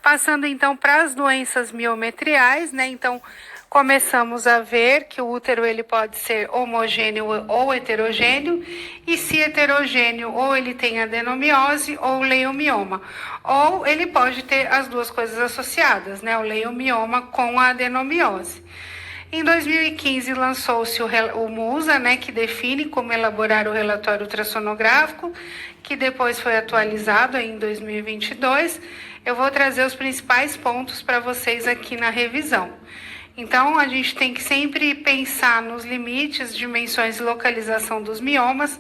Passando então para as doenças miometriais, né? Então, começamos a ver que o útero ele pode ser homogêneo ou heterogêneo, e se heterogêneo, ou ele tem adenomiose ou leiomioma, ou ele pode ter as duas coisas associadas, né? O leiomioma com a adenomiose. Em 2015 lançou-se o MUSA, né, que define como elaborar o relatório ultrassonográfico, que depois foi atualizado em 2022. Eu vou trazer os principais pontos para vocês aqui na revisão. Então, a gente tem que sempre pensar nos limites, dimensões e localização dos miomas.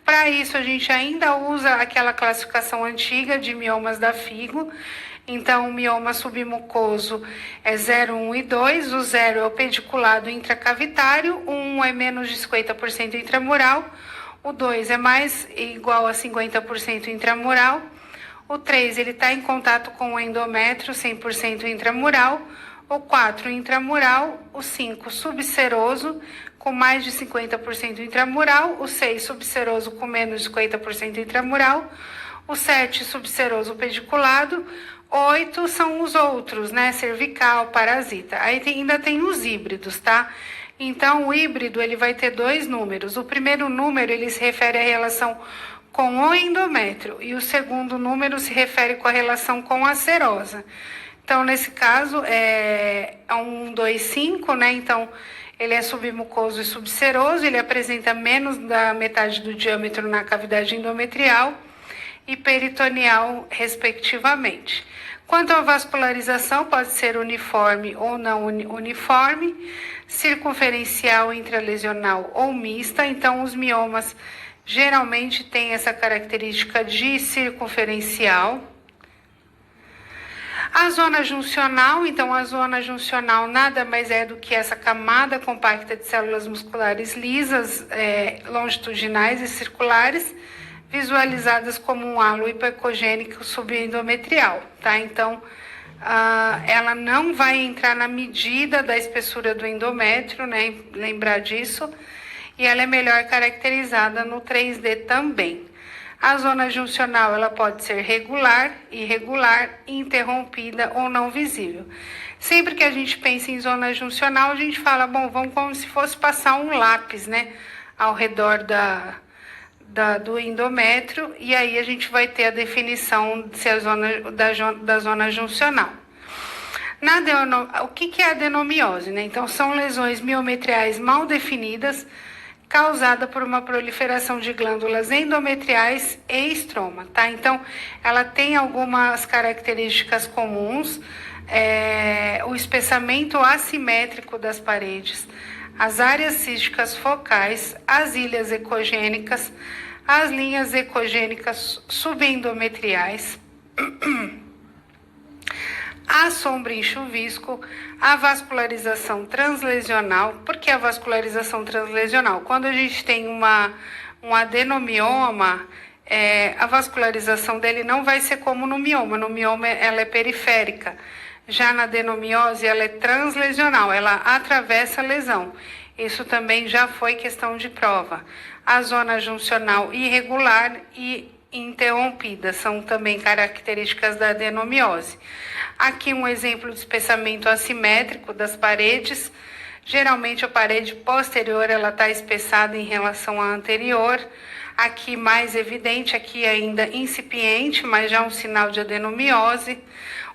Para isso, a gente ainda usa aquela classificação antiga de miomas da FIGO. Então, o mioma submucoso é 0, 1 e 2. O 0 é o pediculado intracavitário, o 1 é menos de 50% intramural, o 2 é mais igual a 50% intramural, o 3 ele está em contato com o endométrio 100% intramural, o 4 intramural, o 5 subseroso com mais de 50% intramural, o 6 subseroso com menos de 50% intramural, o 7 subseroso pediculado, 8 são os outros, né? Cervical, parasita. Aí ainda tem os híbridos, tá? Então, o híbrido, ele vai ter dois números. O primeiro número, ele se refere à relação com o endométrio. E o segundo número se refere com a relação com a serosa. Então, nesse caso, é 1, 2, 5, né? Então, ele é submucoso e subseroso. Ele apresenta menos da metade do diâmetro na cavidade endometrial e peritoneal, respectivamente. Quanto à vascularização, pode ser uniforme ou não uniforme, circunferencial, intralesional ou mista. Então, os miomas geralmente têm essa característica de circunferencial. A zona juncional, então a zona juncional nada mais é do que essa camada compacta de células musculares lisas, longitudinais e circulares, visualizadas como um halo hipoecogênico subendometrial, tá? Então, ela não vai entrar na medida da espessura do endométrio, né? Lembrar disso. E ela é melhor caracterizada no 3D também. A zona juncional, ela pode ser regular, irregular, interrompida ou não visível. Sempre que a gente pensa em zona juncional, a gente fala, bom, vamos como se fosse passar um lápis, né? Ao redor do endométrio, e aí a gente vai ter a definição se a zona da zona juncional. O que é adenomiose, né? Então, são lesões miometriais mal definidas, causada por uma proliferação de glândulas endometriais e estroma, tá? Então, ela tem algumas características comuns, o espessamento assimétrico das paredes, as áreas císticas focais, as ilhas ecogênicas, as linhas ecogênicas subendometriais, a sombra em chuvisco, a vascularização translesional. Por que a vascularização translesional? Quando a gente tem um adenomioma, a vascularização dele não vai ser como no mioma. No mioma ela é periférica. Já na adenomiose ela é translesional, ela atravessa a lesão. Isso também já foi questão de prova. A zona juncional irregular e interrompida são também características da adenomiose. Aqui um exemplo de espessamento assimétrico das paredes. Geralmente a parede posterior ela está espessada em relação à anterior. Aqui mais evidente, aqui ainda incipiente, mas já um sinal de adenomiose.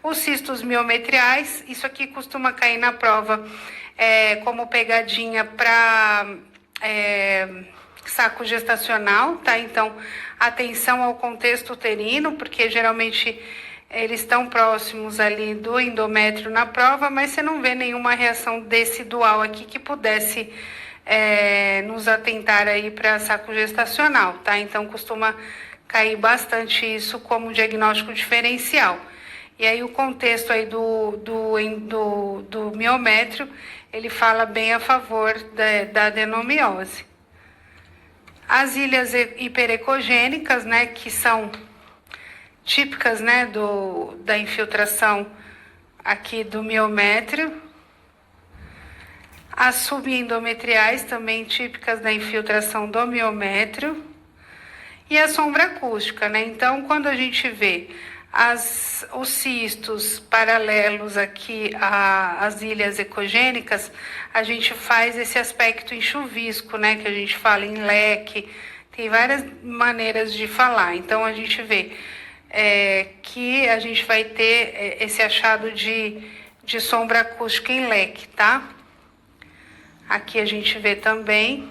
Os cistos miometriais, isso aqui costuma cair na prova como pegadinha para saco gestacional, tá? Então, atenção ao contexto uterino, porque geralmente eles estão próximos ali do endométrio na prova, mas você não vê nenhuma reação decidual aqui que pudesse nos atentar aí para saco gestacional, tá? Então, costuma cair bastante isso como diagnóstico diferencial. E aí o contexto aí do miométrio, ele fala bem a favor da adenomiose. As ilhas hiperecogênicas, né, que são típicas, né, da infiltração aqui do miométrio. As subendometriais, também típicas da infiltração do miométrio. E a sombra acústica, né? Então, quando a gente vê Os cistos paralelos aqui às ilhas ecogênicas, a gente faz esse aspecto em chuvisco, né? Que a gente fala em leque, tem várias maneiras de falar. Então, a gente vê que a gente vai ter esse achado de sombra acústica em leque, tá? Aqui a gente vê também,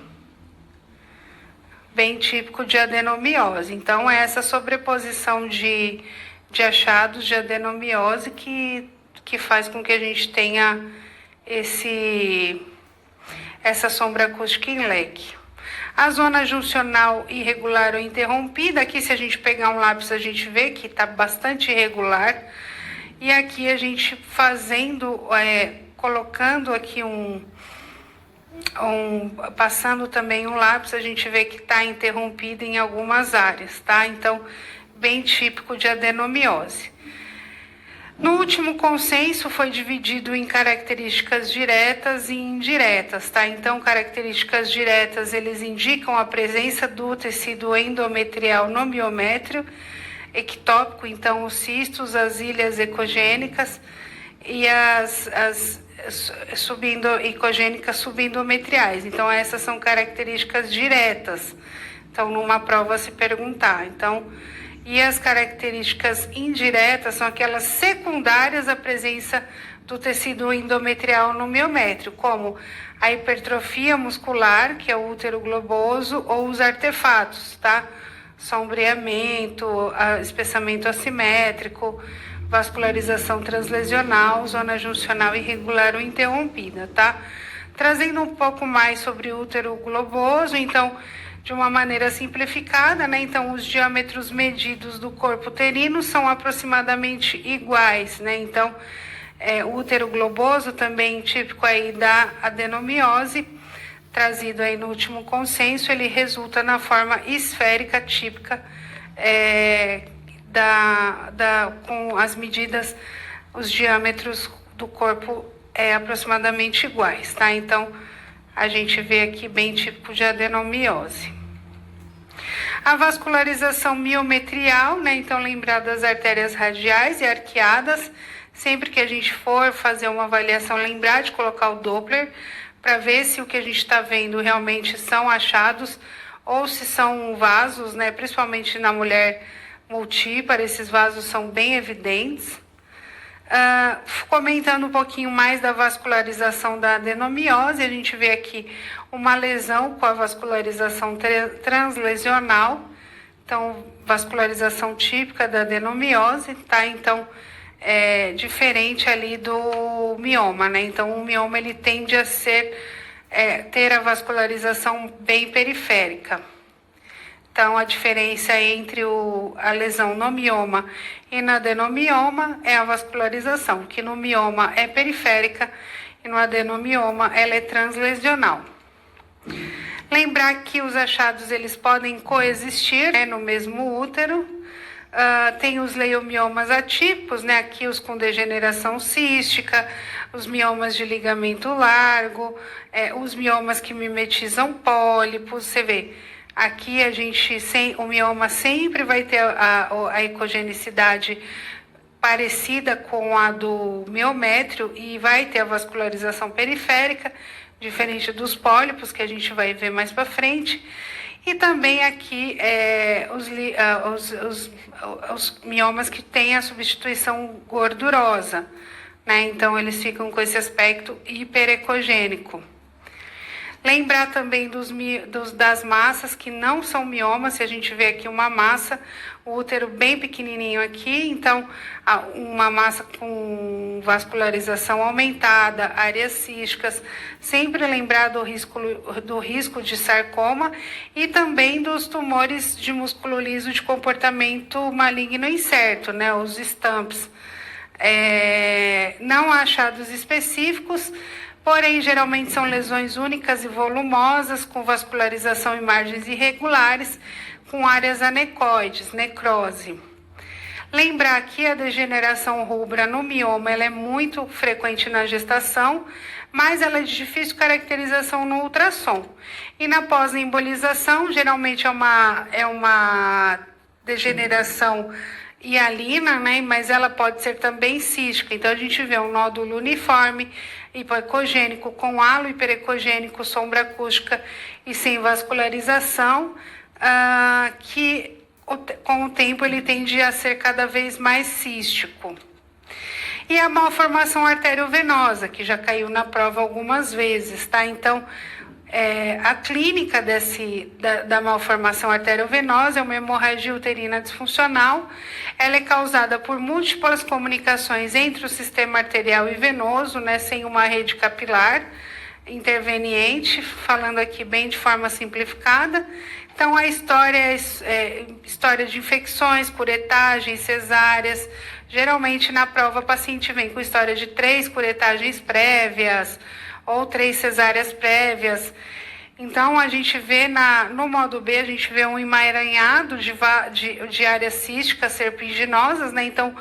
bem típico de adenomiose. Então, é essa sobreposição de achados de adenomiose que faz com que a gente tenha essa sombra acústica em leque. A zona juncional irregular ou interrompida, aqui se a gente pegar um lápis a gente vê que está bastante irregular. E aqui a gente colocando aqui passando também um lápis, a gente vê que está interrompida em algumas áreas, tá? Então, bem típico de adenomiose. No último consenso foi dividido em características diretas e indiretas, tá? Então, características diretas, eles indicam a presença do tecido endometrial no miométrio ectópico, então os cistos, as ilhas ecogênicas e as ecogênicas subendometriais. Então, essas são características diretas. Então, numa prova se perguntar. Então, e as características indiretas são aquelas secundárias à presença do tecido endometrial no miométrio, como a hipertrofia muscular, que é o útero globoso, ou os artefatos, tá? Sombreamento, espessamento assimétrico, vascularização translesional, zona juncional irregular ou interrompida, tá? Trazendo um pouco mais sobre o útero globoso, então, de uma maneira simplificada, né? Então, os diâmetros medidos do corpo uterino são aproximadamente iguais, né? Então, o útero globoso também típico aí da adenomiose, trazido aí no último consenso, ele resulta na forma esférica típica com as medidas, os diâmetros do corpo aproximadamente iguais, tá? Então, a gente vê aqui bem típico de adenomiose. A vascularização miometrial, né? Então, lembrar das artérias radiais e arqueadas. Sempre que a gente for fazer uma avaliação, lembrar de colocar o Doppler para ver se o que a gente está vendo realmente são achados ou se são vasos, né? Principalmente na mulher multípara, esses vasos são bem evidentes. Comentando um pouquinho mais da vascularização da adenomiose, a gente vê aqui uma lesão com a vascularização translesional, então vascularização típica da adenomiose, tá? Então, diferente ali do mioma, né? Então, o mioma ele tende a ter a vascularização bem periférica. Então, a diferença entre a lesão no mioma e na adenomioma é a vascularização, que no mioma é periférica e no adenomioma ela é translesional. Lembrar que os achados eles podem coexistir, né, no mesmo útero. Tem os leiomiomas atípicos, né, aqui os com degeneração cística, os miomas de ligamento largo, os miomas que mimetizam pólipos, você vê. Aqui o mioma sempre vai ter a ecogenicidade parecida com a do miométrio e vai ter a vascularização periférica, diferente dos pólipos, que a gente vai ver mais para frente. E também aqui os miomas que têm a substituição gordurosa, né? Então, eles ficam com esse aspecto hiperecogênico. Lembrar também das massas que não são miomas. Se a gente vê aqui uma massa, o útero bem pequenininho aqui, então uma massa com vascularização aumentada, áreas císticas, sempre lembrar do risco de sarcoma e também dos tumores de músculo liso de comportamento maligno incerto, né, os STAMPs. Não há achados específicos, porém, geralmente são lesões únicas e volumosas, com vascularização em margens irregulares, com áreas anecoides, necrose. Lembrar que a degeneração rubra no mioma ela é muito frequente na gestação, mas ela é de difícil caracterização no ultrassom. E na pós-embolização, geralmente é uma degeneração hialina, né? Mas ela pode ser também cística. Então a gente vê um nódulo uniforme, hipoecogênico com halo, hiperecogênico, sombra acústica e sem vascularização, que com o tempo ele tende a ser cada vez mais cístico. E a malformação arteriovenosa, que já caiu na prova algumas vezes, tá? Então, a clínica da malformação arteriovenosa é uma hemorragia uterina disfuncional. Ela é causada por múltiplas comunicações entre o sistema arterial e venoso, né, sem uma rede capilar interveniente, falando aqui bem de forma simplificada. Então, a história é história de infecções, curetagens, cesáreas. Geralmente, na prova, o paciente vem com história de 3 curetagens prévias ou 3 cesáreas prévias. Então, a gente vê no modo B, a gente vê um emaranhado de áreas císticas serpiginosas, né? Então,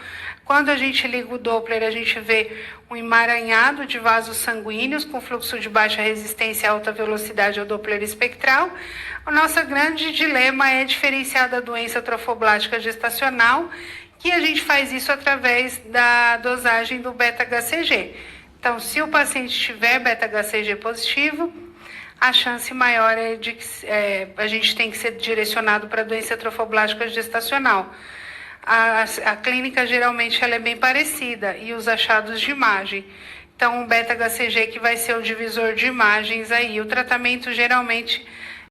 quando a gente liga o Doppler, a gente vê um emaranhado de vasos sanguíneos com fluxo de baixa resistência e alta velocidade ao Doppler espectral. O nosso grande dilema é diferenciar da doença trofoblástica gestacional, que a gente faz isso através da dosagem do beta-HCG. Então, se o paciente tiver beta-HCG positivo, a chance maior é de que a gente tem que ser direcionado para a doença trofoblástica gestacional. A clínica geralmente ela é bem parecida e os achados de imagem. Então, o beta-HCG que vai ser o divisor de imagens aí. O tratamento geralmente